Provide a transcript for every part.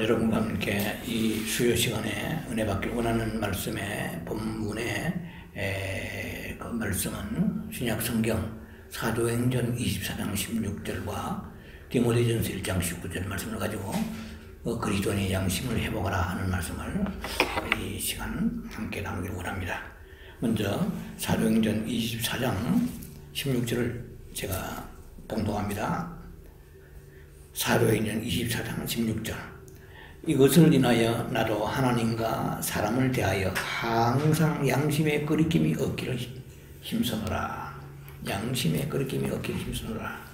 여러분과 함께 이 수요 시간에 은혜 받길 원하는 말씀의 본문의 그 말씀은 신약 성경 사도행전 24장 16절과 디모데전서 1장 19절 말씀을 가지고 그리스도인의 양심을 회복하라 하는 말씀을 이 시간 함께 나누기를 원합니다. 먼저 사도행전 24장 16절을 제가 봉독합니다. 사도행전 24장 16절. 이것을 인하여 나도 하나님과 사람을 대하여 항상 양심의 거리낌이 없기를 힘쓰노라. 양심의 거리낌이 없기를 힘쓰노라.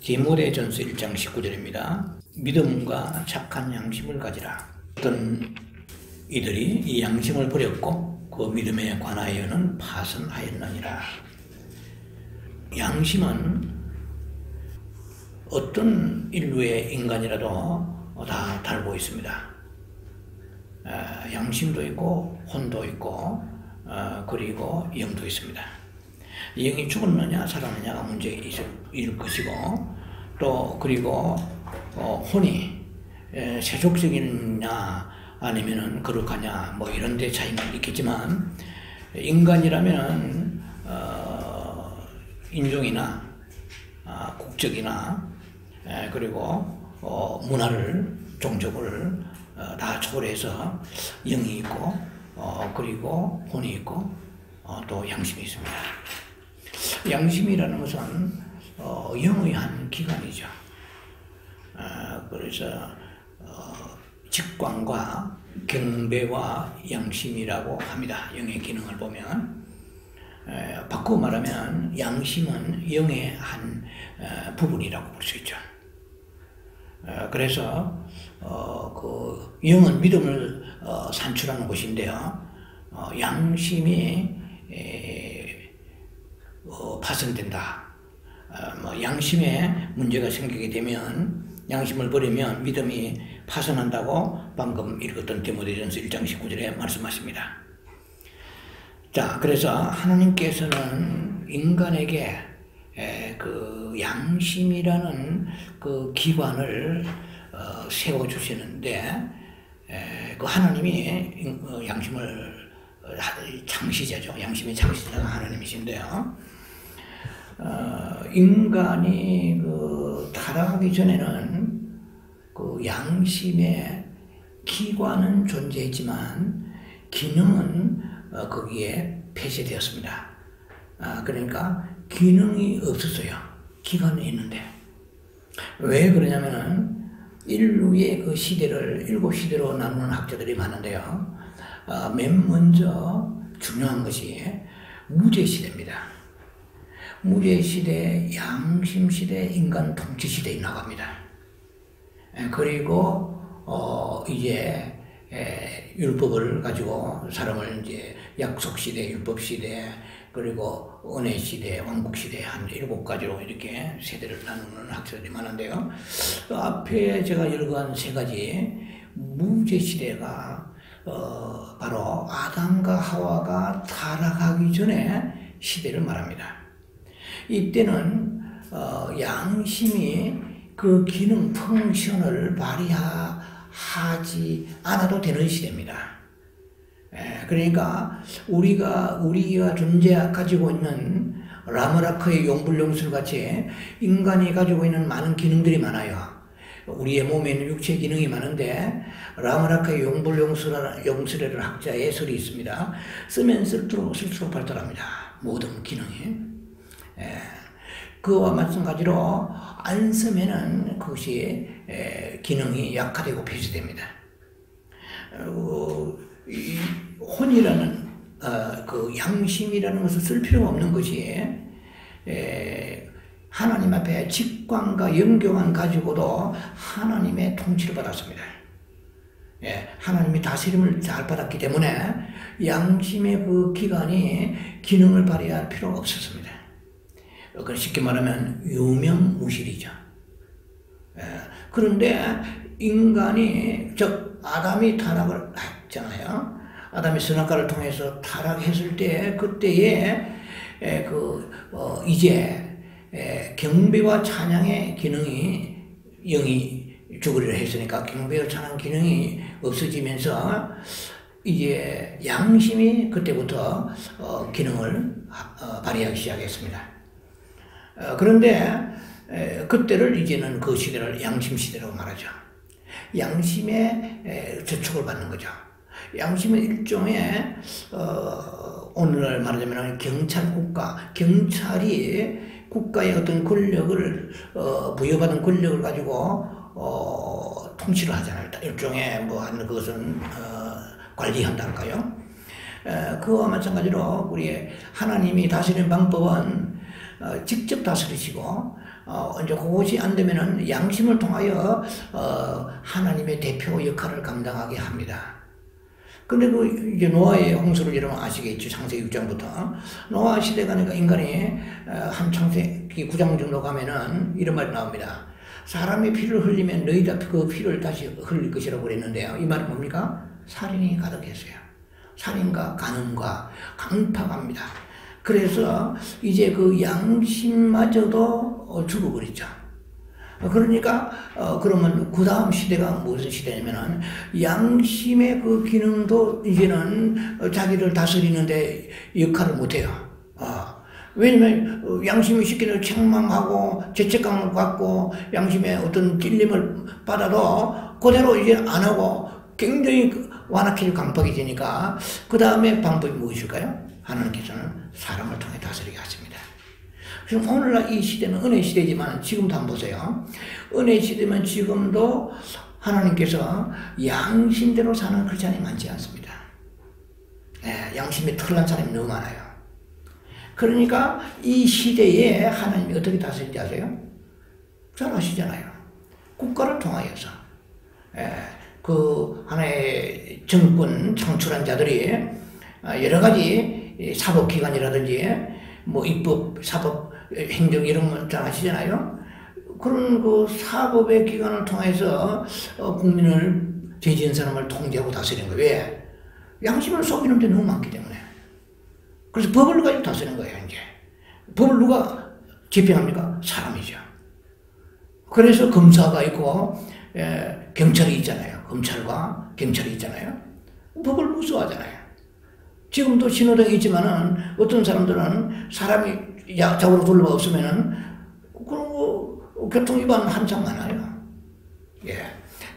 디모데전서 1장 19절입니다. 믿음과 착한 양심을 가지라. 어떤 이들이 이 양심을 버렸고 그 믿음에 관하여는 파선하였느니라. 양심은 어떤 인류의 인간이라도 다 달고 있습니다. 양심도 있고 혼도 있고 그리고 영도 있습니다. 영이 죽었느냐 살았느냐가 문제일 것이고 또 그리고 혼이 세속적이냐 아니면은 거룩하냐 뭐 이런 데 차이는 있겠지만 인간이라면 인종이나 국적이나 그리고 문화를 종족을 다 초월해서 영이 있고 그리고 혼이 있고 또 양심이 있습니다. 양심이라는 것은 영의 한 기관이죠. 그래서 직관과 경배와 양심이라고 합니다. 영의 기능을 보면 바꾸어 말하면 양심은 영의 한 부분이라고 볼 수 있죠. 그래서 그 영은 믿음을 산출하는 곳인데요. 양심이 파손된다. 양심에 문제가 생기게 되면 양심을 버리면 믿음이 파손한다고 방금 읽었던 디모데전서 1장 19절에 말씀하십니다. 자, 그래서 하나님께서는 인간에게 그 양심이라는 그 기관을 세워주시는데 그 하나님이 양심을 창시자죠. 양심의 창시자가 하나님이신데요. 인간이 그 타락하기 전에는 그 양심의 기관은 존재했지만 기능은 거기에 폐쇄되었습니다. 그러니까 기능이 없었어요. 기관이 있는데. 왜 그러냐면은 인류의 그 시대를 7시대로 나누는 학자들이 많은데요. 맨 먼저 중요한 것이 무제시대입니다. 무제시대, 양심시대, 인간 통치시대에 나갑니다. 그리고 이제 율법을 가지고 사람을 이제 약속시대, 율법시대, 그리고 은혜시대, 왕국시대 한 7가지로 이렇게 세대를 나누는 학자들이 많은데요. 앞에 제가 읽은 3가지 무제시대가 바로 아담과 하와가 타락하기 전에 시대를 말합니다. 이때는 양심이 그 기능, 펑션을 발휘하지 않아도 되는 시대입니다. 그러니까 우리가 가지고 있는 라마라크의 용불용술 같이 인간이 가지고 있는 많은 기능들이 많아요. 우리의 몸에 있는 육체 기능이 많은데 라마라크의 용불용술이라는 학자의 설이 있습니다. 쓰면 쓸수록 발달합니다. 모든 기능이. 그와 마찬가지로 안 쓰면은 그것이 기능이 약화되고 폐쇄됩니다. 이 혼이라는 그 양심이라는 것을 쓸 필요가 없는 것이 하나님 앞에 직관과 영교만 가지고도 하나님의 통치를 받았습니다. 하나님이 다스림을 잘 받았기 때문에 양심의 그 기관이 기능을 발휘할 필요가 없었습니다. 쉽게 말하면 유명무실이죠. 그런데 인간이 아담이 타락을 했잖아요. 아담이 선악과를 통해서 타락했을 때 그때에 이제 경배와 찬양의 기능이 영이 죽으리라 했으니까 경배요찬한 기능이 없어지면서 이제 양심이 그때부터 기능을 발휘하기 시작했습니다. 그런데 그때를 이제는 그 시대를 양심 시대라고 말하죠. 양심의 저촉을 받는 거죠. 양심은 일종의 오늘날 말하자면 경찰 국가, 경찰이 국가의 어떤 권력을 부여받은 권력을 가지고 통치를 하잖아요. 일종의 뭐 하는 그것은 관리한달까요? 그와 마찬가지로 우리 하나님이 다스리는 방법은 직접 다스리시고 이제 그것이 안 되면은 양심을 통하여 하나님의 대표 역할을 감당하게 합니다. 근데 그 이제 노아의 홍수를 여러분 아시겠죠? 창세기 6장부터 노아 시대 가니까 인간이 한 창세기 9장 정도 가면은 이런 말이 나옵니다. 사람의 피를 흘리면 너희 다 그 피를 다시 흘릴 것이라고 그랬는데요. 이 말은 뭡니까? 살인이 가득했어요. 살인과 간음과 강팍합니다. 그래서 이제 그 양심마저도 죽어버리죠. 그러니까 그러면 그 다음 시대가 무슨 시대냐면은 양심의 그 기능도 이제는 자기를 다스리는데 역할을 못해요. 왜냐면 양심이 시키는 책망하고 죄책감을 갖고 양심의 어떤 찔림을 받아도 그대로 이제 안 하고 굉장히 완악해지고 강팍해지니까 그 다음에 방법이 무엇일까요? 하나님께서는 사람을 통해 다스리게 하십니다. 그럼 오늘날 이 시대는 은혜 시대지만 지금도 한번 보세요. 은혜 시대면 지금도 하나님께서 양심대로 사는 크리스찬이 많지 않습니다. 양심이 털난 사람이 너무 많아요. 그러니까 이 시대에 하나님이 어떻게 다스리는지 아세요? 잘 아시잖아요. 국가를 통하여서 그 하나의 정권 창출한 자들이 여러 가지 사법기관이라든지 뭐 입법, 사법, 행정 이런 거 잘 아시잖아요. 그런 그 사법의 기관을 통해서 국민을 죄 지은 사람을 통제하고 다스리는 거예요. 왜? 양심을 속이는 데 너무 많기 때문에. 그래서 법을 가지고 다스리는 거예요, 이제. 법을 누가 집행합니까? 사람이죠. 그래서 검사가 있고 경찰이 있잖아요. 검찰과 경찰이 있잖아요. 법을 무서워하잖아요. 지금도 신호등이 있지만은 어떤 사람들은 사람이 좌우로 둘러봐 없으면은 교통 위반 한참 많아요.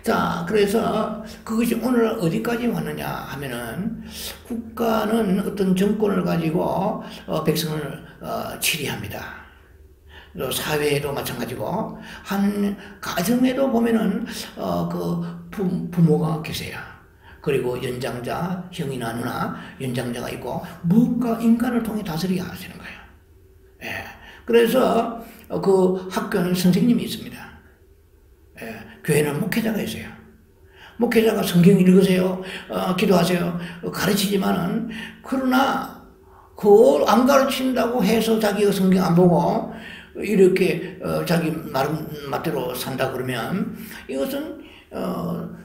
자, 그래서 그것이 오늘 어디까지 왔느냐 하면은 국가는 어떤 정권을 가지고 백성을 치리합니다. 또 사회에도 마찬가지고 한 가정에도 보면은 그 부모가 계세요. 그리고 연장자, 형이나 누나, 연장자가 있고 뭔가 인간을 통해 다스리게 하시는 거예요. 그래서 그 학교는 선생님이 있습니다. 교회는 목회자가 있어요. 목회자가 성경 읽으세요, 기도하세요, 가르치지만은 그러나 그걸 안 가르친다고 해서 자기가 성경 안 보고 이렇게 자기 말대로 산다 그러면 이것은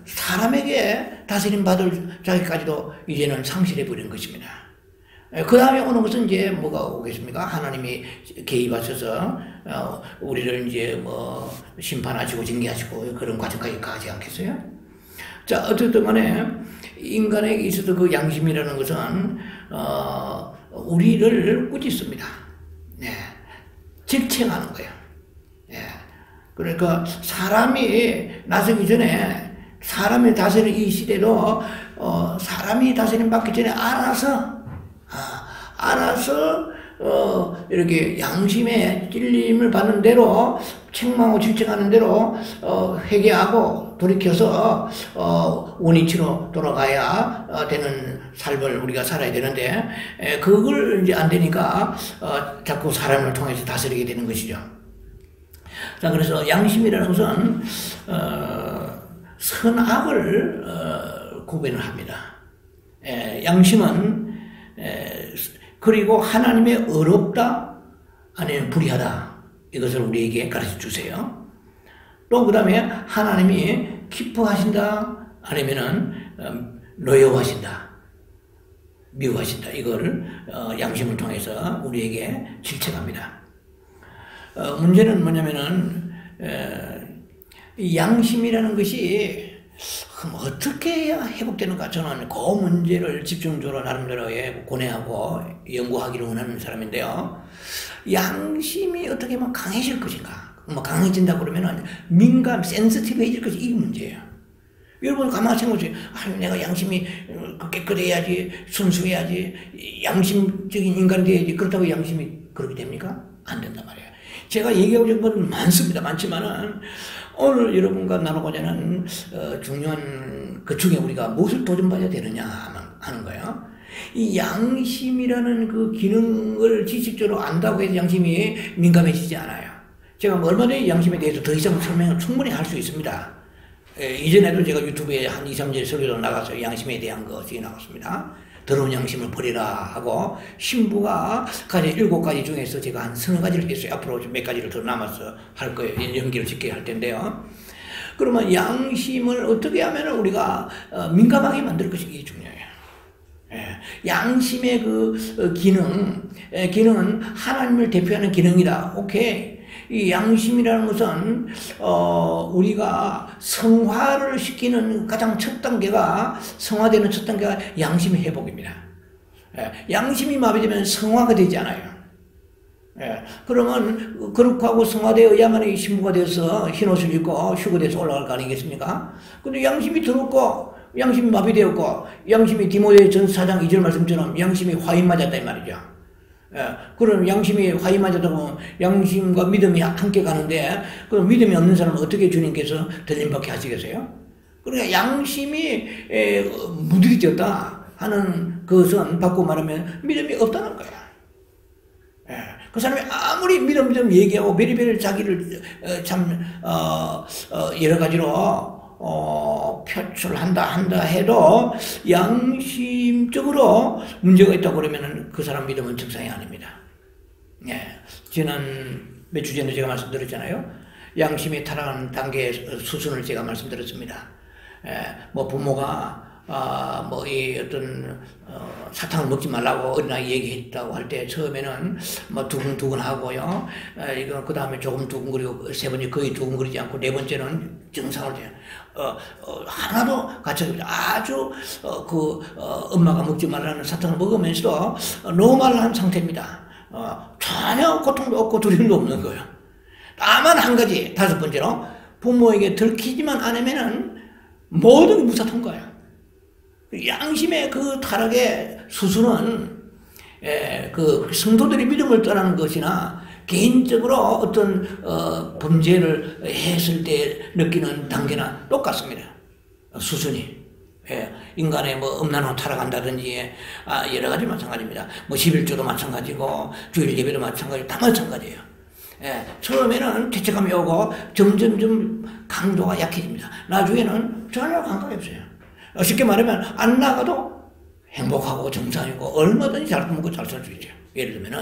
사람에게 다스림 받을 자기까지도 이제는 상실해 버린 것입니다. 그 다음에 오는 것은 이제 뭐가 오겠습니까? 하나님이 개입하셔서 우리를 이제 뭐 심판하시고 징계하시고 그런 과정까지 가지 않겠어요? 자, 어쨌든 간에 인간에게 있어서 그 양심이라는 것은 우리를 꾸짖습니다. 질책하는 거예요. 그러니까 사람이 나서기 전에 사람이 다스리는 이 시대도 사람이 다스림 받기 전에 알아서 이렇게 양심의 찔림을 받는 대로 책망하고 질책하는 대로 회개하고 돌이켜서 원위치로 돌아가야 되는 삶을 우리가 살아야 되는데 그걸 이제 안 되니까 자꾸 사람을 통해서 다스리게 되는 것이죠. 자, 그래서 양심이라는 것은 선악을 구분을 합니다. 양심은 그리고 하나님의 어렵다 아니면 불의하다 이것을 우리에게 가르쳐 주세요. 또 그 다음에 하나님이 기뻐하신다 아니면은 노여워하신다 미워하신다 이걸 양심을 통해서 우리에게 질책합니다. 문제는 뭐냐면은 이 양심이라는 것이 어떻게 해야 회복되는가, 저는 그 문제를 집중적으로 나름대로 고뇌하고 연구하기를 원하는 사람인데요. 양심이 어떻게 하면 강해질 것인가, 강해진다 그러면은 센시티브해질 것이 이 문제예요. 여러분 가만히 생각해보세요. 내가 양심이 깨끗해야지, 순수해야지, 양심적인 인간이 돼야지, 그렇다고 양심이 그렇게 됩니까? 안 된단 말이에요. 제가 얘기하고 싶은 건 많지만은 오늘 여러분과 나누고자 하는 중요한 그 중에 우리가 무엇을 도전받아야 되느냐 하는 거예요. 이 양심이라는 그 기능을 지식적으로 안다고 해서 양심이 민감해지지 않아요. 제가 얼마든지 양심에 대해서 더 이상 설명을 충분히 할 수 있습니다. 이전에도 제가 유튜브에 한 2, 3절 설교로 나가서 양심에 대한 것이 나왔습니다. 더러운 양심을 버리라 하고, 신부가 가진 7가지 중에서 제가 한 30가지를 했어요. 앞으로 몇 가지를 더 남아서 할 거예요. 연기를 짓게 할 텐데요. 그러면 양심을 어떻게 하면 우리가 민감하게 만들 것이 중요해요. 양심의 그 기능은 하나님을 대표하는 기능이다. 오케이. 이 양심이라는 것은 우리가 성화를 시키는 가장 첫 단계가, 성화되는 첫 단계가 양심의 회복입니다. 양심이 마비되면 성화가 되지 않아요. 그러면 그렇게 하고 성화되어야만 신부가 되어서 흰옷을 입고 휴거돼서 올라갈 거 아니겠습니까? 근데 양심이 더럽고 양심이 마비되었고 양심이 디모데 전서 4장 2절 말씀처럼 양심이 화인 맞았다 이 말이죠. 그럼 양심이 화인 맞았다고 양심과 믿음이 함께 가는데, 그럼 믿음이 없는 사람은 어떻게 주님께서 들림받게 하시겠어요? 그러니까 양심이 무드리졌다 하는 것은 바꿔 말하면 믿음이 없다는 거야. 그 사람이 아무리 믿음 얘기하고 베리베리 자기를 여러 가지로 표출한다 해도 양심적으로 문제가 있다고 그러면 그 사람 믿음은 정상이 아닙니다. 지난 몇 주 전에 제가 말씀드렸잖아요. 양심이 타락하는 단계의 수준을 제가 말씀드렸습니다. 부모가 이 어떤 사탕을 먹지 말라고 어린아이 얘기했다고 할 때 처음에는 두근두근하고요. 이거 그 다음에 조금 두근거리고, 세 번째 거의 두근거리지 않고, 네 번째는 정상을 돼요. 하나도 같이 아주 엄마가 먹지 말라는 사탕을 먹으면서도 노멀한 상태입니다. 전혀 고통도 없고 두려움도 없는 거예요. 다만 한 가지, 5번째로 부모에게 들키지만 않으면은 모든 게 무사한 거예요. 양심의 그 타락의 수순은 그 성도들이 믿음을 떠나는 것이나 개인적으로 어떤 범죄를 했을 때 느끼는 단계나 똑같습니다. 수순이. 인간의 음란으로 타락한다든지 여러 가지 마찬가지입니다. 11조도 마찬가지고 주일 예배도 마찬가지고 다 마찬가지예요. 처음에는 죄책감이 오고 점점점 강도가 약해집니다. 나중에는 전혀 감각이 없어요. 쉽게 말하면 안 나가도 행복하고 정상이고 얼마든지 잘 먹고 잘 살 수 있죠. 예를 들면은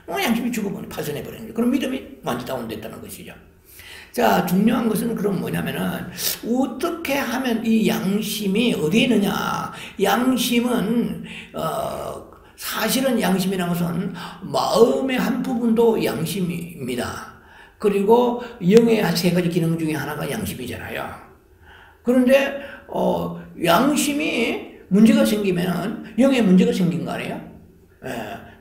양심이 죽어버리면 파손해버리는 거예요. 그럼 믿음이 완전 다운됐다는 것이죠. 자, 중요한 것은 그럼 뭐냐면은 어떻게 하면 이 양심이 어디에 있느냐. 양심은 사실은 양심이라는 것은 마음의 한 부분도 양심입니다. 그리고 영의 3가지 기능 중에 하나가 양심이잖아요. 그런데 양심이 문제가 생기면 영에 문제가 생긴 거 아니에요?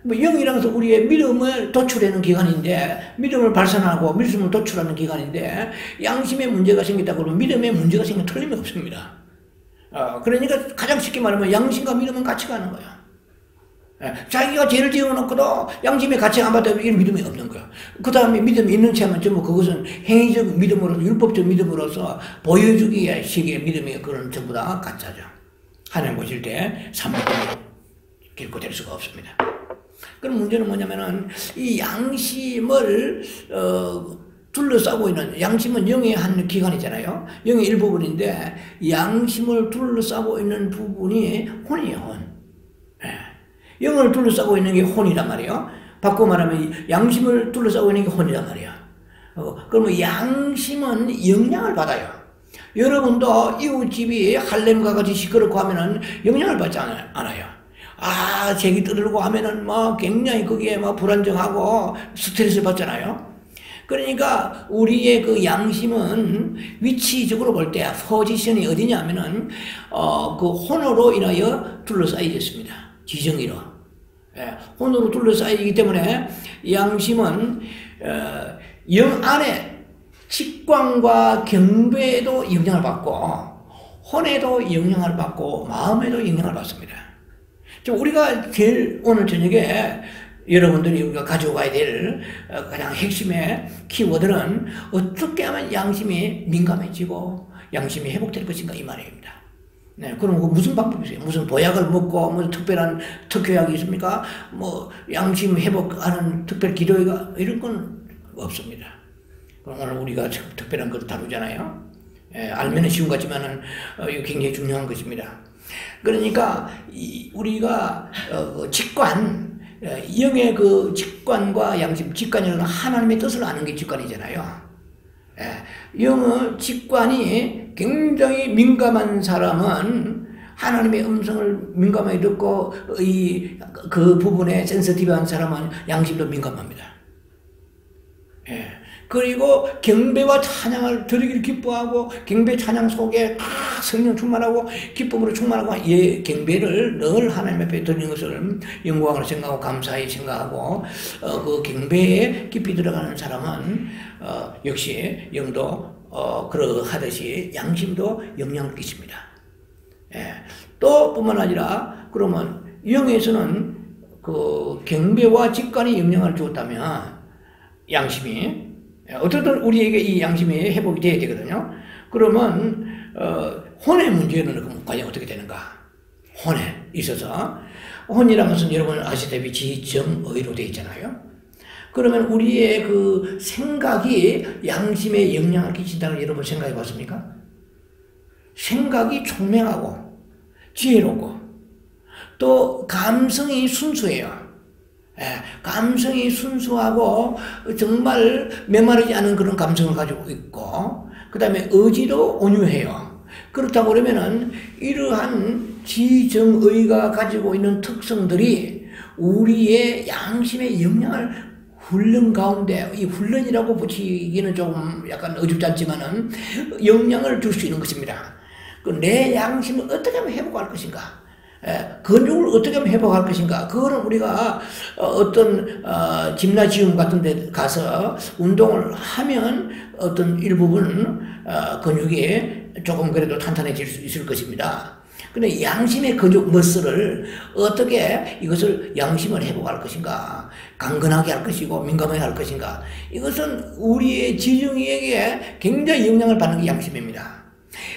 영이라는 것은 우리의 믿음을 도출하는 기관인데, 믿음을 발산하고 믿음을 도출하는 기관인데, 양심에 문제가 생겼다 그러면 믿음에 문제가 생기면 틀림이 없습니다. 그러니까 가장 쉽게 말하면 양심과 믿음은 같이 가는 거예요. 자기가 죄를 지어놓고도 양심에 같이 안 받다 보면 믿음이 없는 거예요. 그 다음에 믿음이 있는 채면 전부 그것은 행위적 믿음으로서, 율법적 믿음으로서 보여주기의 시기의 믿음이 그런 전부 다 가짜죠. 하나님 보실 때 삼복이 결코 될 수가 없습니다. 그럼 문제는 뭐냐면은 이 양심을 둘러싸고 있는, 양심은 영의 한 기관이잖아요. 영의 일부분인데 양심을 둘러싸고 있는 부분이 혼이에요, 혼. 영을 둘러싸고 있는 게 혼이란 말이에요. 바꿔 말하면 양심을 둘러싸고 있는 게 혼이란 말이에요. 그러면 양심은 영향을 받아요. 여러분도 이웃집이 할렘과 같이 시끄럽고 하면은 영향을 받지 않아요. 색이 떠들고 하면은 굉장히 거기에 불안정하고 스트레스를 받잖아요. 그러니까 우리의 그 양심은 위치적으로 볼 때 포지션이 어디냐면은 그 혼으로 인하여 둘러싸여 있습니다. 지정의로. 혼으로 둘러싸이기 때문에 양심은 영 안에 직관과 경배에도 영향을 받고 혼에도 영향을 받고 마음에도 영향을 받습니다. 우리가 제일 오늘 저녁에 여러분들이 우리가 가져가야 될 가장 핵심의 키워드는 어떻게 하면 양심이 민감해지고 양심이 회복될 것인가 이 말입니다. 네, 그럼 무슨 방법이 있어요? 무슨 보약을 먹고 무슨 특별한 특효약이 있습니까? 뭐 양심 회복하는 특별 기도가 이런 건 없습니다. 그럼 오늘 우리가 특별한 걸 다루잖아요. 알면 쉬운 것 같지만은 이거 굉장히 중요한 것입니다. 그러니까 우리가 직관, 영의 그 직관과 양심, 직관이라는 하나님의 뜻을 아는 게 직관이잖아요. 영의 직관이 굉장히 민감한 사람은 하나님의 음성을 민감하게 듣고 그 부분에 센서티브한 사람은 양심도 민감합니다. 그리고 경배와 찬양을 드리기를 기뻐하고 경배 찬양 속에 성령 충만하고 기쁨으로 충만하고 경배를 늘 하나님 앞에 드리는 것을 영광으로 생각하고 감사히 생각하고 그 경배에 깊이 들어가는 사람은 역시 영도 그러하듯이 양심도 영향을 끼칩니다. 또 뿐만 아니라 그러면 영에서는 그 경배와 직관이 영향을 주었다면 양심이 어쨌든 우리에게 이 양심이 회복이 돼야 되거든요. 그러면 혼의 문제는 과연 어떻게 되는가? 혼에 있어서 혼이라는 것은 여러분 아시다시피 지정의로 되어 있잖아요. 그러면 우리의 그 생각이 양심에 영향을 끼친다는 여러분 생각해 봤습니까? 생각이 총명하고 지혜롭고 또 감성이 순수해요. 감성이 순수하고 정말 메마르지 않은 그런 감성을 가지고 있고 그 다음에 의지도 온유해요. 그렇다고 그러면은 이러한 지정의가 가지고 있는 특성들이 우리의 양심의 영향을 훈련 가운데, 이 훈련이라고 붙이기는 조금 약간 어줍지 않지만은 영향을 줄 수 있는 것입니다. 내 양심을 어떻게 하면 회복할 것인가? 근육을 어떻게 하면 회복할 것인가? 그거는 우리가 어떤 짐나지움 같은 데 가서 운동을 하면 어떤 일부분 근육이 조금 그래도 탄탄해질 수 있을 것입니다. 근데 양심의 근육 머슬을 어떻게 이것을 양심을 회복할 것인가? 강건하게 할 것이고 민감하게 할 것인가? 이것은 우리의 지정의에게 굉장히 영향을 받는 게 양심입니다.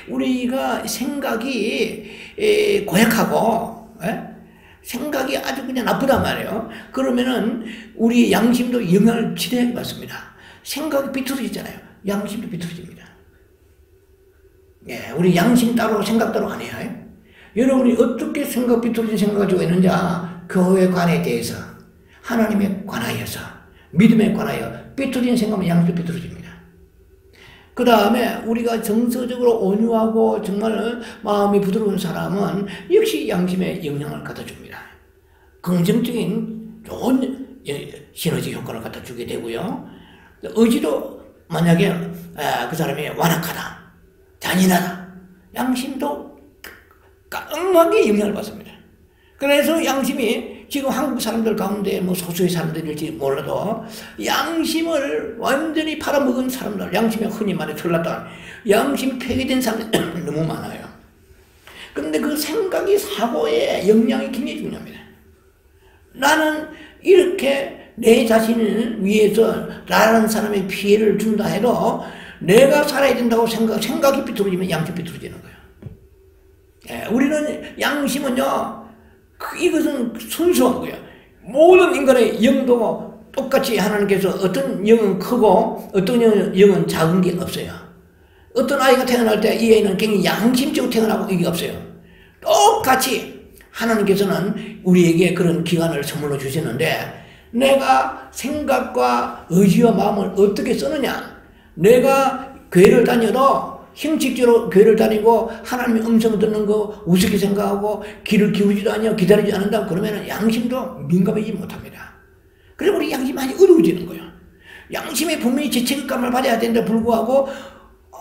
우리가 생각이 고약하고 생각이 아주 그냥 나쁘단 말이에요. 그러면은 우리 양심도 영향을 지대하게 받습니다. 생각이 비틀어지잖아요. 양심도 비틀어집니다. 우리 양심 따로 생각 따로 안 해요. 여러분이 어떻게 생각 비틀어진 생각을 가지고 있는지 교회 관에 대해서 하나님에 관하여서 믿음에 관하여 비틀어진 생각은 양심도 비틀어집니다. 그 다음에 우리가 정서적으로 온유하고 정말 마음이 부드러운 사람은 역시 양심에 영향을 갖다줍니다. 긍정적인 좋은 시너지 효과를 갖다주게 되고요. 의지도 만약에 그 사람이 완악하다, 잔인하다, 양심도 강하게 영향을 받습니다. 그래서 양심이 지금 한국 사람들 가운데 뭐 소수의 사람들일지 몰라도 양심을 완전히 팔아먹은 사람들, 양심에 흔히 말해 틀렸다, 양심 폐기된 사람들이 너무 많아요. 그런데 그 생각이 사고에 영향이 굉장히 중요합니다. 나는 이렇게 내 자신을 위해서 다른 사람의 피해를 준다 해도 내가 살아야 된다고 생각이 비틀어지면 양심이 비틀어지는 거예요. 우리는 양심은요, 이것은 순수한 거야. 모든 인간의 영도 똑같이 하나님께서 어떤 영은 크고 어떤 영은 작은 게 없어요. 어떤 아이가 태어날 때 이 아이는 굉장히 양심적으로 태어나고 이게 없어요. 똑같이 하나님께서는 우리에게 그런 기관을 선물로 주셨는데 내가 생각과 의지와 마음을 어떻게 쓰느냐. 내가 교회를 다녀도 형식적으로 교회를 다니고 하나님의 음성을 듣는 거 우습게 생각하고 귀를 기울이지도 않냐 기다리지 않는다 그러면 양심도 민감해지지 못합니다. 그래서 우리 양심이 많이 어려워지는 거예요. 양심에 분명히 죄책감을 받아야 되는데 불구하고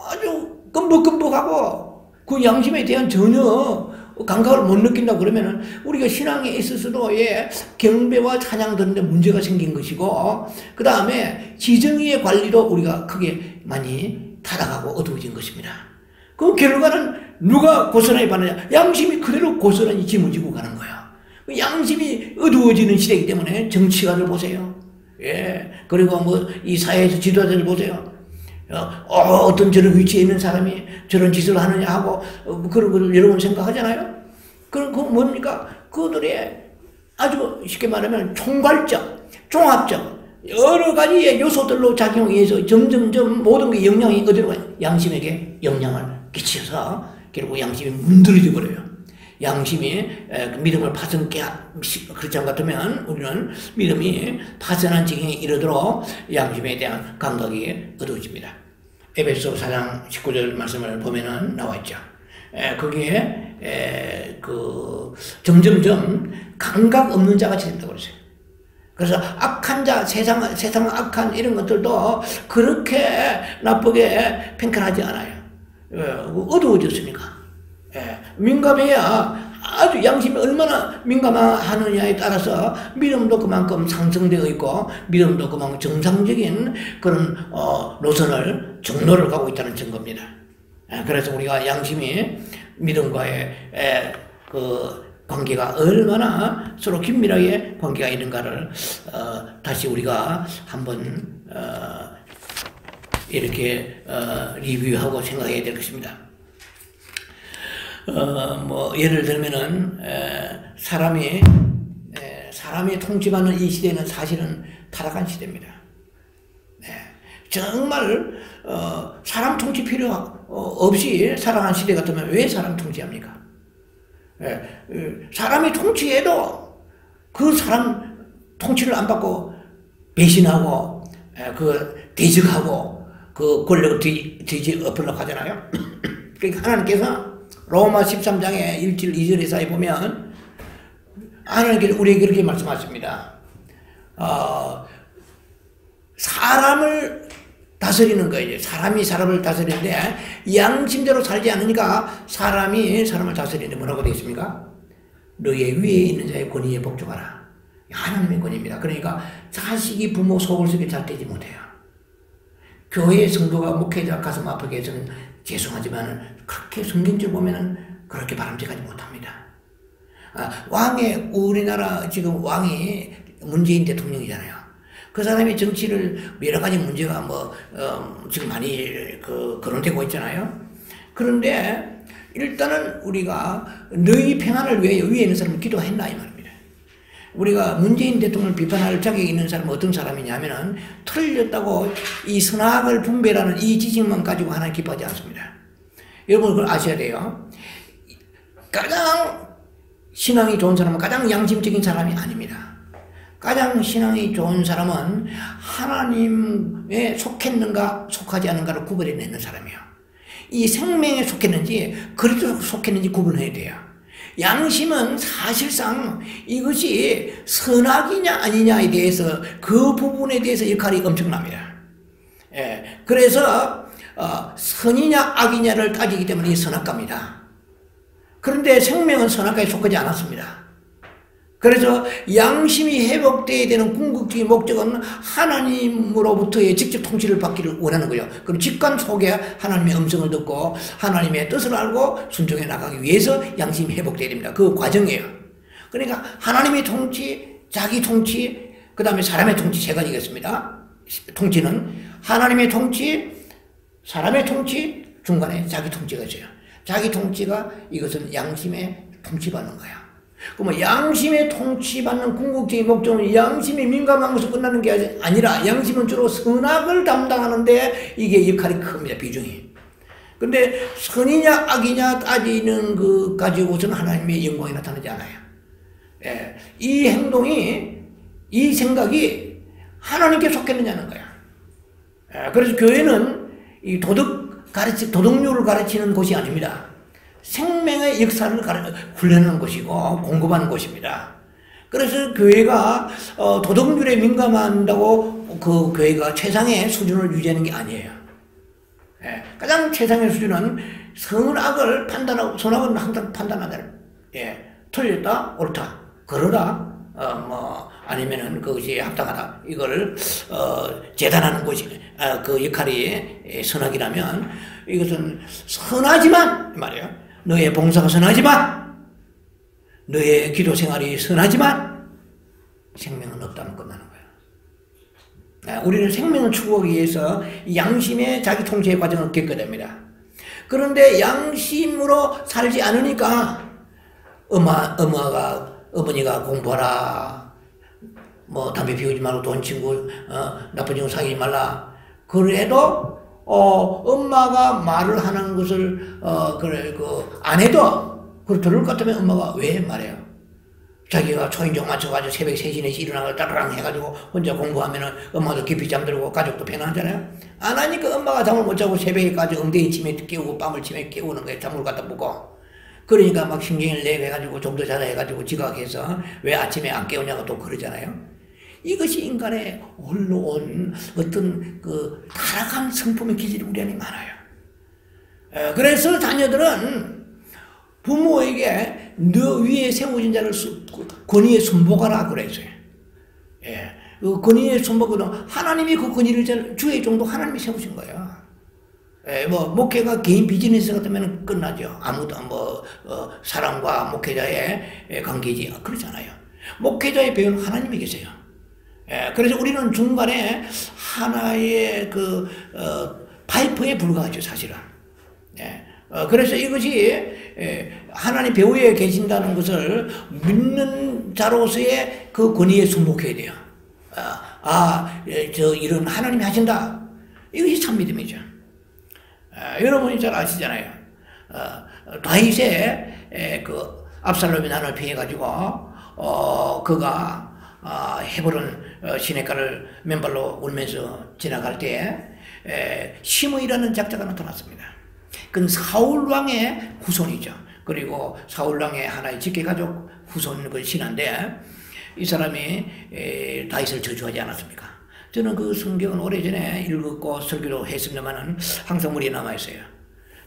아주 끔뻑끔뻑하고 그 양심에 대한 전혀 감각을 못 느낀다 그러면은 우리가 신앙에 있어서도 경배와 찬양 드는데 문제가 생긴 것이고, 그 다음에 지정의의 관리도 우리가 크게 많이 타락하고 어두워진 것입니다. 그 결과는 누가 고스란히 받느냐? 양심이 그대로 고스란히 짊어지고 가는 거야. 양심이 어두워지는 시대이기 때문에 정치가들 보세요. 그리고 뭐 이 사회에서 지도자들 보세요. 어떤 저런 위치에 있는 사람이 저런 짓을 하느냐 하고 그런 걸 여러분 생각하잖아요. 그럼 그 뭡니까? 그들의 아주 쉽게 말하면 총괄적, 종합적 여러 가지의 요소들로 작용해서 점점점 모든 게 영향이 어디로 가요? 양심에게 영향을 끼쳐서 결국 양심이 문드러져 버려요. 양심이 믿음을 파손케 그렇지 않 같으면 우리는 믿음이 파손한 지경에 이르도록 양심에 대한 감각이 어두워집니다. 에베소 4장 19절 말씀을 보면은 나와 있죠. 거기에 점점점 감각 없는 자같이 된다고 그러죠. 그래서 악한 자, 세상 악한 이런 것들도 그렇게 나쁘게 평가하지 않아요. 어두워졌으니까. 민감해야 아주 양심이 얼마나 민감하느냐에 따라서 믿음도 그만큼 상승되어 있고 믿음도 그만큼 정상적인 그런 노선을 정로를 가고 있다는 증거입니다. 그래서 우리가 양심이 믿음과의 그 관계가 얼마나 서로 긴밀하게 관계가 있는가를 다시 우리가 한번 이렇게 리뷰하고 생각해야 될 것입니다. 뭐 예를 들면은 사람이 통치받는 이 시대는 사실은 타락한 시대입니다. 정말 사람 통치 필요 없이 살아간 시대 같으면 왜 사람 통치합니까? 사람이 통치해도 그 사람 통치를 안 받고 배신하고 대적하고 그 권력을 뒤집으려고 하잖아요. 그러니까 하나님께서 로마 13장의 1절 2절에서 보면 하나님께서 우리에게 그렇게 말씀하십니다. 사람을 다스리는 거예요. 사람이 사람을 다스리는데 양심대로 살지 않으니까 사람이 사람을 다스리는데 뭐라고 되어 있습니까? 너의 위에 있는 자의 권위에 복종하라. 하나님의 권위입니다. 그러니까 자식이 부모 속을 속에 잘 되지 못해요. 교회 성도가 목회자 가슴 아프게 해서는 죄송하지만 그렇게 성경적으로 보면은 그렇게 바람직하지 못합니다. 우리나라 지금 왕이 문재인 대통령이잖아요. 그 사람이 정치를 여러 가지 문제가 지금 많이 거론되고 있잖아요. 그런데 일단은 우리가 너희 평안을 위해 위에 있는 사람을 기도했나 이 말입니다. 우리가 문재인 대통령을 비판할 자격이 있는 사람은 어떤 사람이냐면은 틀렸다고 이 선악을 분별하는 이 지식만 가지고 하나님 기뻐하지 않습니다. 여러분 그걸 아셔야 돼요. 가장 신앙이 좋은 사람은 가장 양심적인 사람이 아닙니다. 가장 신앙이 좋은 사람은 하나님에 속했는가 속하지 않은가를 구별해내는 사람이에요. 이 생명에 속했는지 그리스도에 속했는지 구분해야 돼요. 양심은 사실상 이것이 선악이냐 아니냐에 대해서 그 부분에 대해서 역할이 엄청납니다. 그래서 선이냐 악이냐를 따지기 때문에 이 선악과입니다. 그런데 생명은 선악과에 속하지 않았습니다. 그래서 양심이 회복되어야 되는 궁극적인 목적은 하나님으로부터의 직접 통치를 받기를 원하는 거예요. 그럼 직관 속에 하나님의 음성을 듣고 하나님의 뜻을 알고 순종해 나가기 위해서 양심이 회복되어야 됩니다. 그 과정이에요. 그러니까 하나님의 통치, 자기 통치, 그 다음에 사람의 통치 세 가지겠습니다. 통치는 하나님의 통치, 사람의 통치, 중간에 자기 통치가 있어요. 자기 통치가 이것은 양심에 통치받는 거야. 그러면 양심에 통치받는 궁극적인 목적은 양심이 민감한 것으로 끝나는 게 아니라 양심은 주로 선악을 담당하는데 이게 역할이 큽니다. 비중이. 근데 선이냐 악이냐 따지는 것 가지고서는 하나님의 영광이 나타나지 않아요. 이 행동이, 이 생각이 하나님께 속했느냐는 거야. 그래서 교회는 이 도덕률을 가르치는 곳이 아닙니다. 생명의 역사를 훈련하는 것이고 공급하는 곳입니다. 그래서 교회가 도덕률에 민감한다고 그 교회가 최상의 수준을 유지하는 게 아니에요. 예, 가장 최상의 수준은 선악을 판단하고 선악은 항상 판단한다. 예, 틀렸다, 옳다, 그러다, 아니면은 그것이 합당하다. 이걸 재단하는 것이 그 역할이 선악이라면 이것은 선하지만 말이에요. 너의 봉사가 선하지만 너의 기도 생활이 선하지만 생명은 없다면 끝나는 거예요. 우리는 생명을 추구하기 위해서 양심의 자기 통제의 과정을 겪게 됩니다. 그런데 양심으로 살지 않으니까 어머니가 공부하라, 담배 피우지 말고 돈 친구 나쁜 친구 사귀지 말라. 그래도 엄마가 말을 하는 것을 안 해도 그걸 들을 것 같으면 엄마가 왜 말해요? 자기가 초인종 맞춰가지고 새벽 3시, 4시 일어나서 따르랑 해가지고 혼자 공부하면은 엄마도 깊이 잠들고 가족도 편안하잖아요? 안 하니까 엄마가 잠을 못 자고 새벽에까지 엉덩이 치매 깨우고 뺨을 치매 깨우는 거예요. 잠을 갖다 보고. 그러니까 막 신경을 내가지고 좀 더 자라 해가지고 지각해서 왜 아침에 안 깨우냐고 또 그러잖아요? 이것이 인간의 올라온 어떤 그 타락한 성품의 기질이 우리 안에 많아요. 그래서 자녀들은 부모에게 너 위에 세워진 자를 권위에 순복하라 그랬어요. 예. 그 권위에 순복은 하나님이 그 권위를 주의 정도 하나님이 세우신 거예요. 예, 목회가 개인 비즈니스 같으면 끝나죠. 아무도 사람과 목회자의 관계지 그렇잖아요. 목회자의 배우는 하나님이 계세요. 예, 그래서 우리는 중간에 하나의 파이프에 불과하죠, 사실은. 예. 그래서 이것이 하나님 배후에 계신다는 것을 믿는 자로서의 그 권위에 순복해야 돼요. 이런 하나님이 하신다. 이것이 참 믿음이죠. 여러분이 잘 아시잖아요. 다윗의 압살롬이 난을 피해가지고 그가 헤브론 시내가를 맨발로 울면서 지나갈 때 시므이라는 작자가 나타났습니다. 그건 사울 왕의 후손이죠. 그리고 사울 왕의 하나의 직계가족 후손 그 신하인데 이 사람이 다윗을 저주하지 않았습니까? 저는 그 성경은 오래전에 읽었고 설교도 했습니다만은 항상 머리에 남아있어요.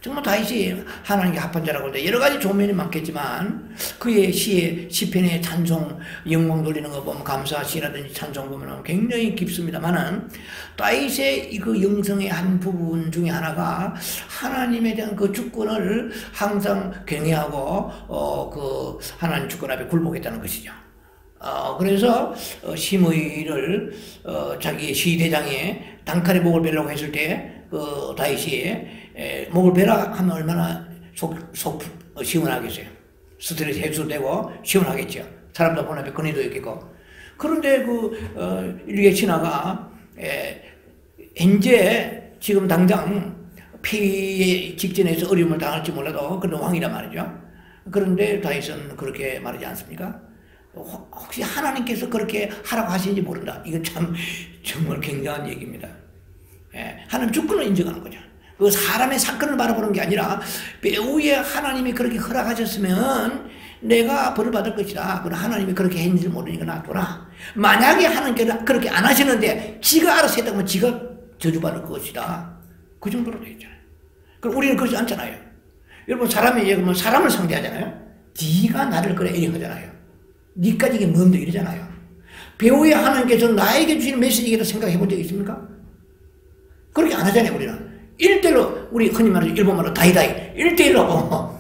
정말 다윗이 하나님께 합한 자라고 할 때 여러 가지 좋은 면이 많겠지만 그의 시편의 찬송, 영광 돌리는 거 보면 감사 시라든지 찬송 보면 굉장히 깊습니다만은 다윗의 그 영성의 한 부분 중에 하나가 하나님에 대한 그 주권을 항상 경외하고 그 하나님 주권 앞에 굴복했다는 것이죠. 그래서 시므이를 자기 시대장에 단칼에 목을 베려고 했을 때 그 다윗이 목을 베라 하면 얼마나 속 시원하겠어요. 스트레스 해소되고 시원하겠죠. 사람도 본 앞에 근위도 있겠고. 그런데 일개 신하가 현재 지금 당장 피해 직전에서 어려움을 당할지 몰라도 그런 왕이란 말이죠. 그런데 다윗은 그렇게 말하지 않습니까? 혹시 하나님께서 그렇게 하라고 하시는지 모른다. 이거 참 정말 굉장한 얘기입니다. 하나님 주권을 인정하는 거죠. 그 사람의 사건을 바라보는 게 아니라 배후에 하나님이 그렇게 허락하셨으면 내가 벌을 받을 것이다. 그럼 하나님이 그렇게 했는지 모르니까 놔둬라. 만약에 하나님께서 그렇게 안 하시는데 지가 알아서 했다면 지가 저주받을 것이다. 그 정도로 되어 있잖아요. 그럼 우리는 그렇지 않잖아요. 여러분 사람이 얘기하면 사람을 상대하잖아요. 네가 나를 그래 이렇게 하잖아요. 니까지 이게 뭔데 이러잖아요. 배후에 하나님께서 나에게 주시는 메시지를 생각해 본 적 있습니까? 그렇게 안 하잖아요, 우리는. 1대1로, 우리 흔히 말하는 일본말로 다이다이, 1대1로,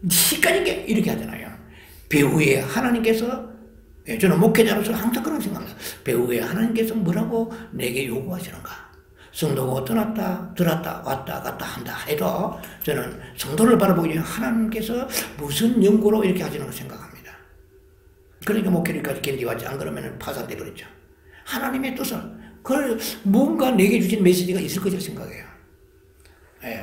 니까지 게 이렇게 하잖아요. 배후에 하나님께서, 저는 목회자로서 항상 그런 생각합니다. 배후에 하나님께서 뭐라고 내게 요구하시는가? 성도가 떠났다, 들었다, 왔다, 갔다 한다 해도 저는 성도를 바라보기 전에 하나님께서 무슨 연고로 이렇게 하시는 걸 생각합니다. 그러니까 목회를까지 견디왔지. 안 그러면 파산돼 버렸죠. 하나님의 뜻을 뭔가 내게 주신 메시지가 있을 거라 생각해요.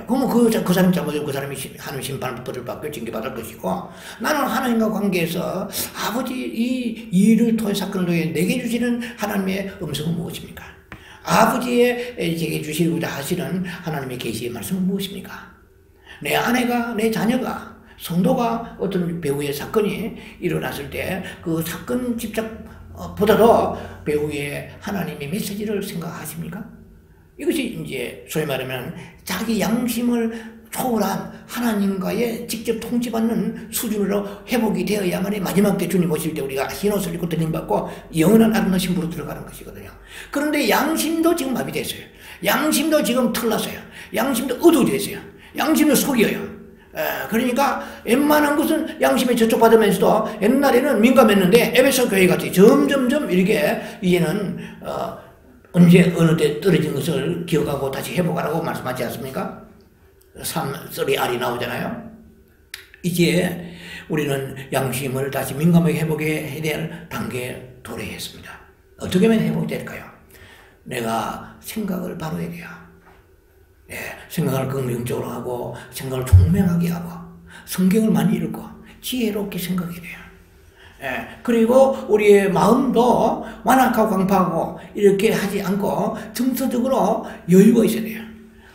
그러면 그 사람 잘못을 그 사람이 하나님 심판을 받고 징계받을 것이고 나는 하나님과 관계에서 아버지 이 일을 통해 사건을 통해 내게 주시는 하나님의 음성은 무엇입니까? 아버지의 제게 주시고자 하시는 하나님의 계시의 말씀은 무엇입니까? 내 아내가 내 자녀가 성도가 어떤 배우의 사건이 일어났을 때 그 사건 집착보다도 배우의 하나님의 메시지를 생각하십니까? 이것이 이제 소위 말하면 자기 양심을 초월한 하나님과의 직접 통치받는 수준으로 회복이 되어야만이 마지막 때 주님 오실 때 우리가 흰옷을 입고 들림받고 영원한 아름다운 신부로 들어가는 것이거든요. 그런데 양심도 지금 마비됐어요. 양심도 지금 털났어요. 양심도 어두워졌어요. 양심도 속여요. 그러니까 웬만한 것은 양심에 저촉받으면서도 옛날에는 민감했는데 에베소 교회 같이 점점점 이렇게 이제는 언제 어느 때 떨어진 것을 기억하고 다시 회복하라고 말씀하지 않습니까? 3R이 나오잖아요. 이제 우리는 양심을 다시 민감하게 회복해야 될 단계에 도래했습니다. 어떻게 하면 회복될까요? 내가 생각을 바로 해야 돼요. 생각을 긍정적으로 하고 생각을 총명하게 하고 성경을 많이 읽고 지혜롭게 생각해야 돼요. 그리고 우리의 마음도 완악하고 강팍하고 이렇게 하지 않고 정서적으로 여유가 있어야 돼요.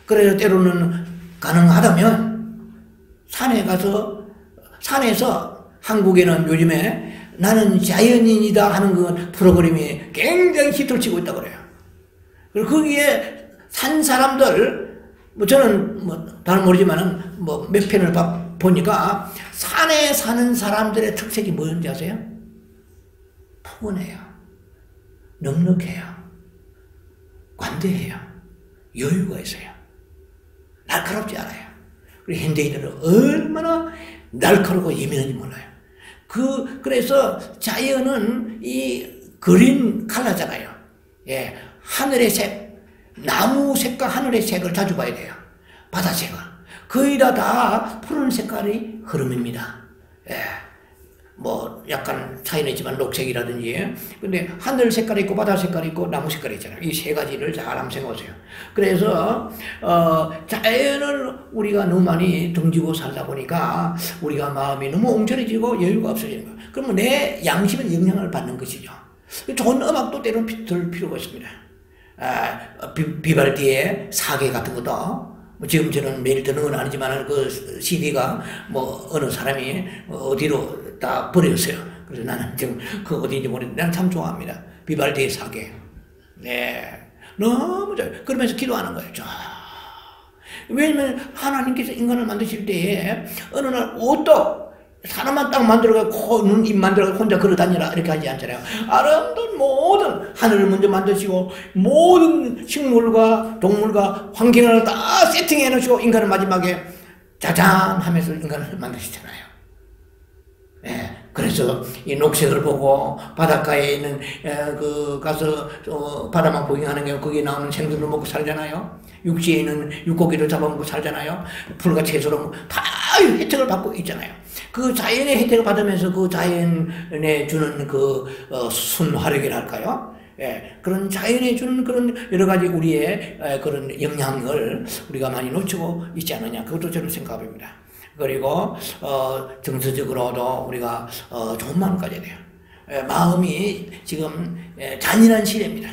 그래서 때로는 가능하다면 산에서 한국에는 요즘에 나는 자연인이다 하는 그 프로그램이 굉장히 히트를 치고 있다고 그래요. 그리고 거기에 산 사람들 저는 다른 모르지만은 몇 편을 보니까 산에 사는 사람들의 특색이 뭐였는지 아세요? 푸근해요. 넉넉해요. 관대해요. 여유가 있어요. 날카롭지 않아요. 그리고 현대인들은 얼마나 날카롭고 예민한지 몰라요. 그래서 자연은 이 그린 컬러잖아요. 하늘의 색, 나무 색과 하늘의 색을 자주 봐야 돼요. 바다색을. 거의 다 푸른 색깔의 흐름입니다. 약간 차이는 있지만 녹색이라든지. 근데 하늘 색깔이 있고 바다 색깔이 있고 나무 색깔이 있잖아요. 이 세 가지를 잘 한번 생각하세요. 그래서 자연을 우리가 너무 많이 등지고 살다 보니까 우리가 마음이 너무 옹졸해지고 여유가 없어지는 거예요. 그러면 내 양심은 영향을 받는 것이죠. 좋은 음악도 때로는 들을 필요가 있습니다. 비발디의 사계 같은 것도 지금 저는 매일 듣는 건 아니지만 그 CD가 어느 사람이 어디로 다 버렸어요. 그래서 나는 지금 그 어디인지 모르겠는데 나는 참 좋아합니다. 비발디의 사계. 너무 좋아요. 그러면서 기도하는 거예요. 왜냐면 하나님께서 인간을 만드실 때에 어느 날 옷도 사람만 딱 만들어가지고 눈, 입 만들어가지고 혼자 걸어다니라 이렇게 하지 않잖아요. 아름다운 모든 하늘을 먼저 만드시고 모든 식물과 동물과 환경을 다 세팅해 놓으시고 인간을 마지막에 짜잔 하면서 인간을 만드시잖아요. 그래서 이 녹색을 보고 바닷가에 있는 가서 바다만 구경하는 게 거기에 나오는 생선을 먹고 살잖아요. 육지에 있는 육고기를 잡아먹고 살잖아요. 풀과 채소로 다 혜택을 받고 있잖아요. 그 자연의 혜택을 받으면서 그 자연에 주는 그 순화력이랄까요? 그런 자연에 주는 그런 여러 가지 우리의 그런 영향을 우리가 많이 놓치고 있지 않느냐. 그것도 저는 생각합니다. 그리고 정서적으로도 우리가 좋은 마음을 가져야 돼요. 마음이 지금 잔인한 시대입니다.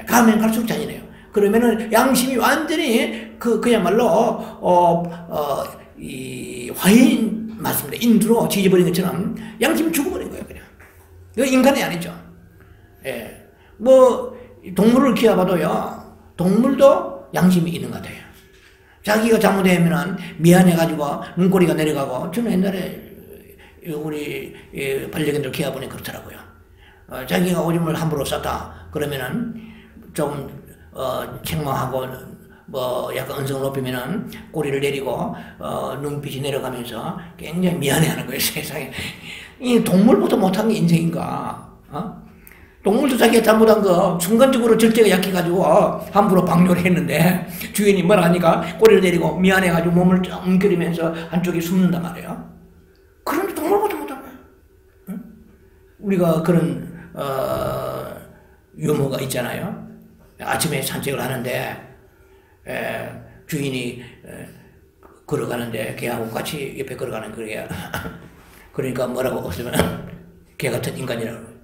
가면 갈수록 잔인해요. 그러면은 양심이 완전히 그야말로 이 화인 맞습니다. 인두로 지져버린 것처럼 양심이 죽어버린 거예요. 그냥 이거 인간이 아니죠. 동물을 키워봐도요, 동물도 양심이 있는 것 같아요. 자기가 잘못하면은 미안해가지고 눈꼬리가 내려가고, 저는 옛날에 우리 반려견들 키워보니 그렇더라고요. 자기가 오줌을 함부로 쌌다 그러면은 좀 책망하고 약간 언성을 높이면은 꼬리를 내리고 눈빛이 내려가면서 굉장히 미안해하는 거예요. 세상에 이 동물보다 못한 게 인생인가? 동물도 자기가 잘못한 거 순간적으로 절제가 약해가지고 함부로 방뇨를 했는데 주인이 뭐라 하니까 꼬리를 내리고 미안해가지고 몸을 좀 웅크리면서 한쪽에 숨는단 말이에요. 그런데 동물보다 못한 거예요. 응? 우리가 그런 유머가 있잖아요. 아침에 산책을 하는데 주인이 걸어가는데 걔하고 같이 옆에 걸어가는 거예요. 그러니까 뭐라고 없으면 걔 같은 인간이라고.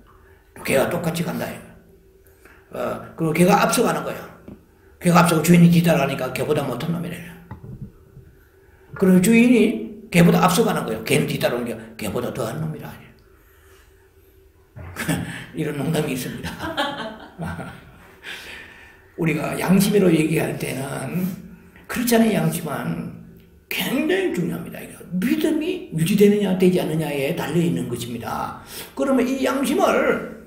걔가 똑같이 간다. 그리고 걔가 앞서가는 거예요. 걔가 앞서고 주인이 뒤따라가니까 걔보다 못한 놈이래요. 그리고 주인이 개보다 앞서가는 거예요. 개는 뒤따르는 게 개보다 더한 놈이라. 이런 농담이 있습니다. 우리가 양심으로 얘기할 때는 그렇잖아요. 양심은 굉장히 중요합니다. 믿음이 유지되느냐 되지 않느냐에 달려있는 것입니다. 그러면 이 양심을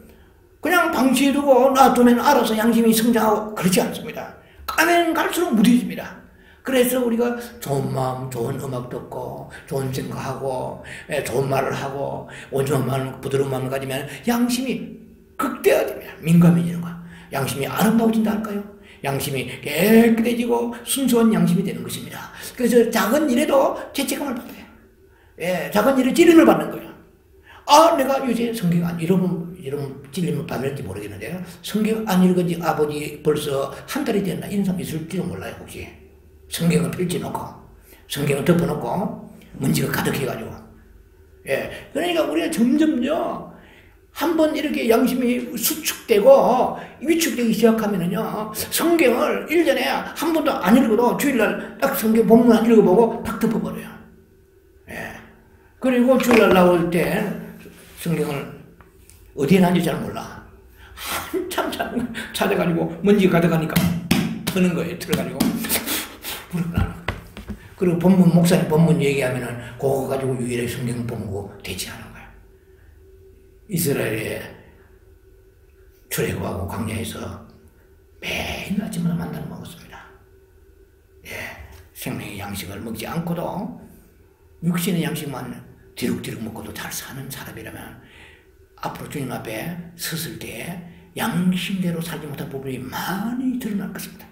그냥 방치해두고 놔두면 알아서 양심이 성장하고 그렇지 않습니다. 가면 갈수록 무뎌집니다. 그래서 우리가 좋은 마음, 좋은 음악 듣고 좋은 생각하고 좋은 말을 하고 온전한 마음, 부드러운 마음을 가지면 양심이 극대화됩니다. 민감해지는 거야. 양심이 아름다워진다 할까요? 양심이 깨끗해지고 순수한 양심이 되는 것입니다. 그래서 작은 일에도 죄책감을 받아요. 예, 작은 일에 찔림을 받는 거예요. 아, 내가 요새 성경 안 이러면 찔림을 받을지 모르겠는데요. 성경 안 읽은 지 아버지 벌써 한 달이 됐나 이런 사람 있을지도 몰라요. 혹시 성경을 펼쳐놓고 성경을 덮어놓고 먼지가 가득해가지고. 예, 그러니까 우리가 점점요 한번 이렇게 양심이 수축되고 위축되기 시작하면은요, 성경을 1년에 한 번도 안 읽어도 주일날 딱 성경 본문 읽어보고 탁 덮어버려요. 예. 그리고 주일날 나올 때 성경을 어디에 놨는지 잘 몰라. 한참 찾아가지고 먼지 가득하니까 트는 거예요. 틀어가지고. 그리고 본문, 목사님 본문 얘기하면은 그거 가지고 유일하게 성경 본 거 되지 않은 거예요. 이스라엘에 출애굽하고 광야에서 매일 아침마다 만나를 먹었습니다. 예, 생명의 양식을 먹지 않고도 육신의 양식만 뒤룩뒤룩 먹고도 잘 사는 사람이라면 앞으로 주님 앞에 섰을 때 양심대로 살지 못한 부분이 많이 드러날 것입니다.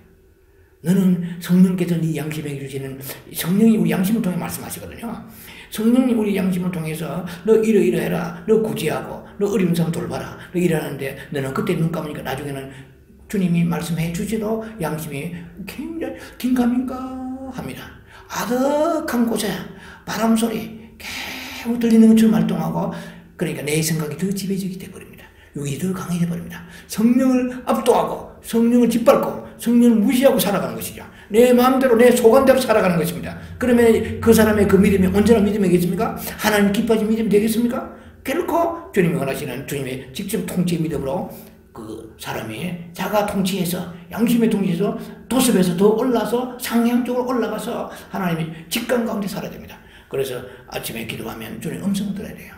너는 성령께서 네 양심에 주시는, 성령이 우리 양심을 통해 말씀하시거든요. 성령이 우리 양심을 통해서 너 이러이러해라, 너 구제하고 너 어려운 사람 돌봐라, 너 일하는데 너는 그때 눈 감으니까 나중에는 주님이 말씀해 주시도 양심이 굉장히 긴가민가 합니다. 아득한 곳에 바람소리 계속 들리는 것처럼 활동하고, 그러니까 내 생각이 더 지배적이 되어버립니다. 육이 더 강해져 버립니다. 성령을 압도하고 성령을 짓밟고 성령을 무시하고 살아가는 것이죠. 내 마음대로 내 소관대로 살아가는 것입니다. 그러면 그 사람의 그 믿음이 온전한 믿음이겠습니까? 하나님 기뻐하신 믿음이 되겠습니까? 결코 주님이 원하시는 주님의 직접 통치의 믿음으로 그 사람이 자가 통치해서 양심의 통치해서 도습에서 더 올라서 상향적으로 올라가서 하나님의 직감 가운데 살아야 됩니다. 그래서 아침에 기도하면 주님의 음성을 들어야 돼요.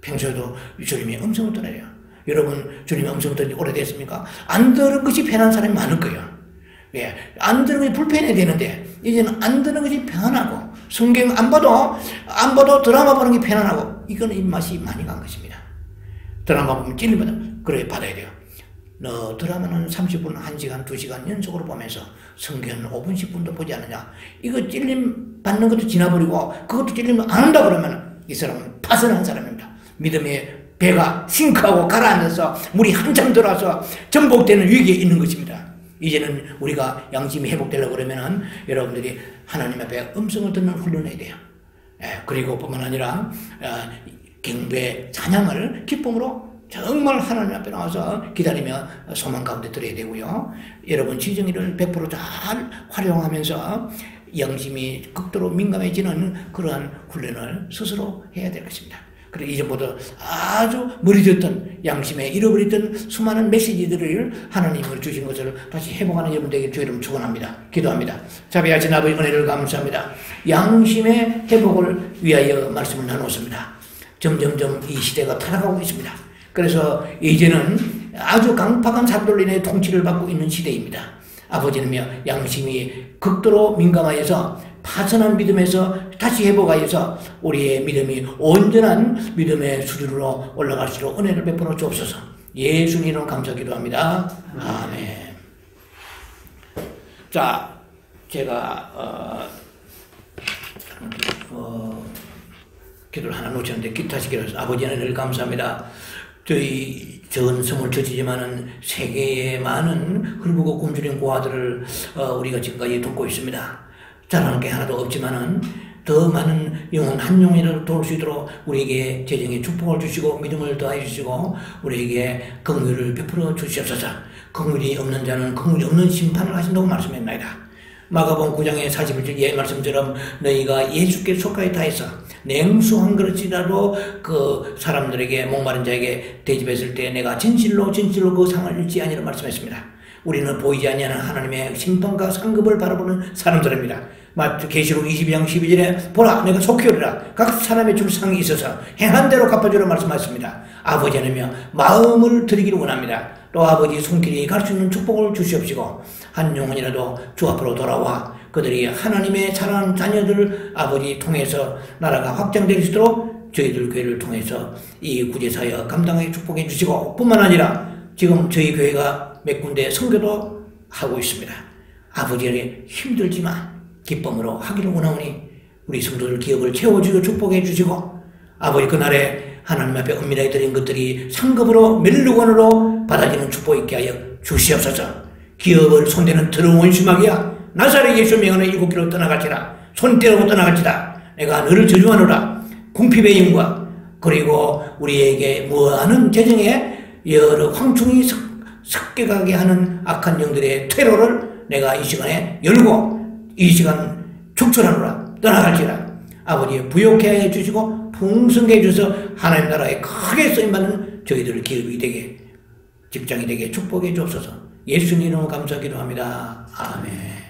평소에도 주님의 음성을 들어야 돼요. 여러분 주님의 음성을 들은 지 오래됐습니까? 안 들은 것이 편한 사람이 많을 거예요. 예, 안 들은 것이 불편해야 되는데 이제는 안 들은 것이 편하고, 성경 안 봐도 드라마 보는 게 편안하고, 이거는 입맛이 많이 간 것입니다. 드라마 보면 찔리면 그래 받아야 돼요. 너 드라마는 30분, 1시간, 2시간 연속으로 보면서 성경은 5분, 10분도 보지 않느냐. 이거 찔림 받는 것도 지나버리고 그것도 찔리면 안 한다 그러면 이 사람은 파선한 사람입니다. 믿음의 배가 싱크하고 가라앉아서 물이 한참 들어와서 전복되는 위기에 있는 것입니다. 이제는 우리가 양심이 회복되려고 그러면은 여러분들이 하나님 앞에 음성을 듣는 훈련을 해야 돼요. 예, 그리고 뿐만 아니라 경배, 찬양을 기쁨으로 정말 하나님 앞에 나와서 기다리며 소망 가운데 들어야 되고요. 여러분 지정의를 100% 잘 활용하면서 양심이 극도로 민감해지는 그러한 훈련을 스스로 해야 될 것입니다. 그리고 이전보다 아주 머리졌던 양심에 잃어버렸던 수많은 메시지들을 하나님을 주신 것을 다시 회복하는 여러분들에게 주 이름 축원합니다. 기도합니다. 자비하신 아버지 은혜를 감사합니다. 양심의 회복을 위하여 말씀을 나누었습니다. 점점점 이 시대가 타락하고 있습니다. 그래서 이제는 아주 강팍한 사람들로 인해 통치를 받고 있는 시대입니다. 아버지는요, 양심이 극도로 민감하여서 파선한 믿음에서 다시 회복하여서 우리의 믿음이 온전한 믿음의 수준으로 올라갈 수 있도록 은혜를 베풀어 주옵소서. 예수님으로 감사기도 합니다. 아멘. 자, 제가 기도를 하나 놓쳤는데 다시 기도해서 아버지 하나님을 감사합니다. 저희 적은 성을 처지지만은 세계의 많은 흙르고 굶주린 고아들을 우리가 지금까지 돕고 있습니다. 자랑할 게 하나도 없지만은 더 많은 영혼 한 영혼이라도 도울 수 있도록 우리에게 재정의 축복을 주시고 믿음을 더해 주시고 우리에게 긍휼을 베풀어 주시옵소서. 긍휼이 없는 자는 긍휼이 없는 심판을 하신다고 말씀했나이다. 마가복음 9장의 41절 예 말씀처럼 너희가 예수께 속하여 다해서 냉수 한 그릇이라도 그 사람들에게 목마른 자에게 대접했을 때 내가 진실로 그 상을 잃지 아니라 말씀했습니다. 우리는 보이지 아니하는 하나님의 심판과 상급을 바라보는 사람들입니다. 계시록 22장 12절에 보라 내가 속히 오리라 각 사람의 줄 상이 있어서 행한 대로 갚아주라 말씀하셨습니다. 아버지 하나님이여 마음을 드리기를 원합니다. 또 아버지 손길이 갈 수 있는 축복을 주시옵시고 한 영혼이라도 주 앞으로 돌아와 그들이 하나님의 사랑하는 자녀들 아버지 통해서 나라가 확장될 수 있도록 저희들 교회를 통해서 이 구제사역 감당하게 축복해 주시고 뿐만 아니라 지금 저희 교회가 몇 군데 선교도 하고 있습니다. 아버지의 힘들지만 기쁨으로 하기를 원하오니 우리 성도들 기업을 채워주고 축복해 주시고 아버지 그날에 하나님 앞에 은밀하게 드린 것들이 상급으로 멜르관으로 받아지는 축복 있게 하여 주시옵소서. 기업을 손대는 더러운 원수마귀야 나사렛 예수 명하는 7길로 떠나갈지라 손떼고 떠나갈지다. 내가 너를 저주하노라. 궁핍의 임과 그리고 우리에게 무한한 재정에 여러 황충이 섞여가게 하는 악한 영들의 테러를 내가 이 시간에 열고 이 시간 축출하노라. 떠나갈지라. 아버지 부욕해 해주시고 풍성하게 해주셔서 하나님 나라에 크게 쓰임받는 저희들 기업이 되게 직장이 되게 축복해 주옵소서. 예수님 이름으로 감사기도 합니다. 아멘.